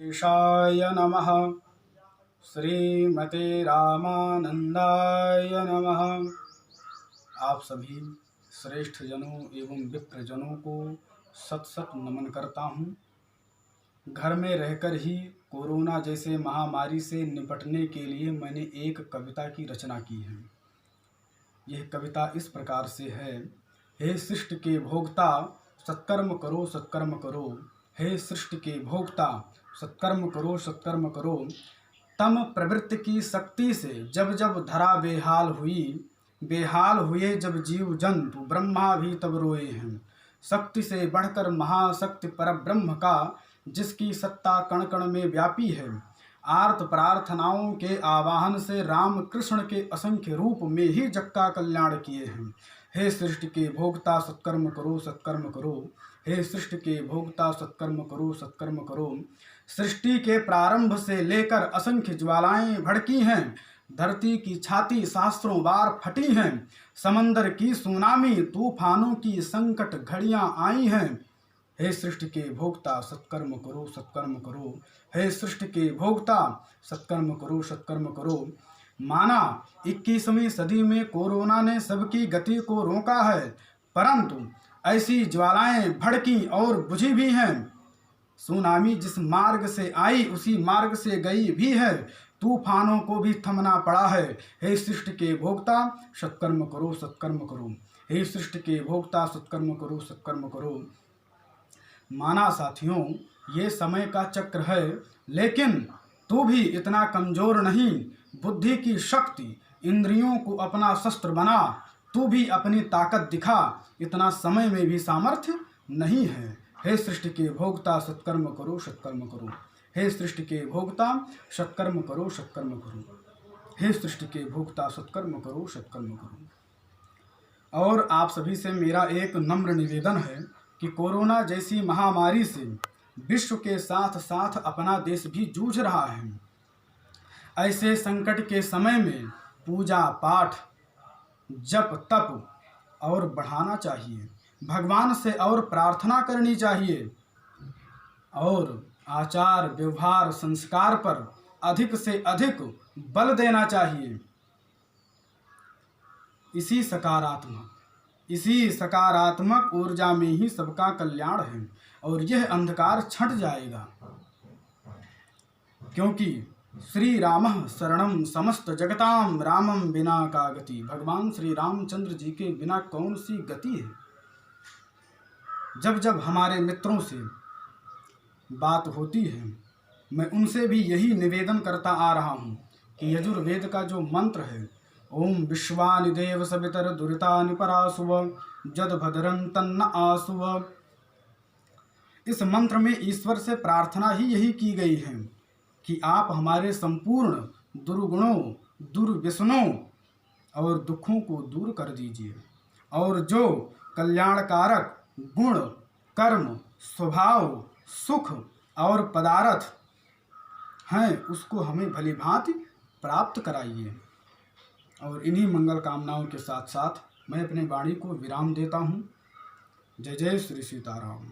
ईशाय नमः। श्रीमते रामानंदाय नमः। आप सभी श्रेष्ठ जनों एवं विप्रजनों को सत सत नमन करता हूँ। घर में रहकर ही कोरोना जैसे महामारी से निपटने के लिए मैंने एक कविता की रचना की है। यह कविता इस प्रकार से है। हे सृष्टि के भोक्ता सत्कर्म करो सत्कर्म करो। हे सृष्टि के भोक्ता सत्कर्म करो सत्कर्म करो। तम प्रवृत्ति की शक्ति से जब जब धरा बेहाल हुए जब जीव जंतु ब्रह्मा भी तब रोए हैं। शक्ति से बढ़कर महाशक्ति परब्रह्म का जिसकी सत्ता कण कण में व्यापी है। आर्त प्रार्थनाओं के आवाहन से राम कृष्ण के असंख्य रूप में ही जग का कल्याण किए हैं। हे सृष्टि के भोक्ता सत्कर्म करो सत्कर्म करो। हे सृष्टि के भोक्ता सत्कर्म करो सत्कर्म करो। सृष्टि के प्रारंभ से लेकर असंख्य ज्वालाएं भड़की हैं। धरती की छाती सहस्त्रों बार फटी हैं। समंदर की सुनामी तूफानों की संकट घड़ियां आई हैं। हे सृष्टि के भोक्ता सत्कर्म करो सत्कर्म करो। हे सृष्टि के भोक्ता सत्कर्म करो सत्कर्म करो। माना 21वीं सदी में कोरोना ने सबकी गति को रोका है, परंतु ऐसी ज्वालाएं भड़की और बुझी भी हैं। सुनामी जिस मार्ग से आई उसी मार्ग से गई भी है। तूफानों को भी थमना पड़ा है। हे सृष्टि के भोक्ता सत्कर्म करो सत्कर्म करो। हे सृष्टि के भोक्ता सत्कर्म करो सत्कर्म करो। माना साथियों, ये समय का चक्र है, लेकिन तू भी इतना कमजोर नहीं। बुद्धि की शक्ति इंद्रियों को अपना शस्त्र बना। तू भी अपनी ताकत दिखा। इतना समय में भी सामर्थ्य नहीं है। हे सृष्टि के भोक्ता सत्कर्म करो सत्कर्म करो। हे सृष्टि के भोक्ता सत्कर्म करो सत्कर्म करो। हे सृष्टि के भोक्ता सत्कर्म करो सत्कर्म करो। और आप सभी से मेरा एक नम्र निवेदन है कि कोरोना जैसी महामारी से विश्व के साथ साथ अपना देश भी जूझ रहा है। ऐसे संकट के समय में पूजा पाठ जप तप और बढ़ाना चाहिए। भगवान से और प्रार्थना करनी चाहिए और आचार व्यवहार संस्कार पर अधिक से अधिक बल देना चाहिए। इसी सकारात्मक ऊर्जा में ही सबका कल्याण है और यह अंधकार छंट जाएगा, क्योंकि श्री रामः शरणम समस्त जगताम रामम बिना का गति। भगवान श्री रामचंद्र जी के बिना कौन सी गति है। जब जब हमारे मित्रों से बात होती है, मैं उनसे भी यही निवेदन करता आ रहा हूँ कि यजुर्वेद का जो मंत्र है, ओम विश्वानि देव सवितर दुरितानि परासुव जद भद्रं तन्न आसुव, इस मंत्र में ईश्वर से प्रार्थना ही यही की गई है कि आप हमारे संपूर्ण दुर्गुणों दुर्व्यसनों और दुखों को दूर कर दीजिए और जो कल्याणकारक गुण कर्म स्वभाव सुख और पदार्थ हैं उसको हमें भली भांति प्राप्त कराइए। और इन्हीं मंगल कामनाओं के साथ साथ मैं अपने वाणी को विराम देता हूँ। जय जय श्री सीताराम।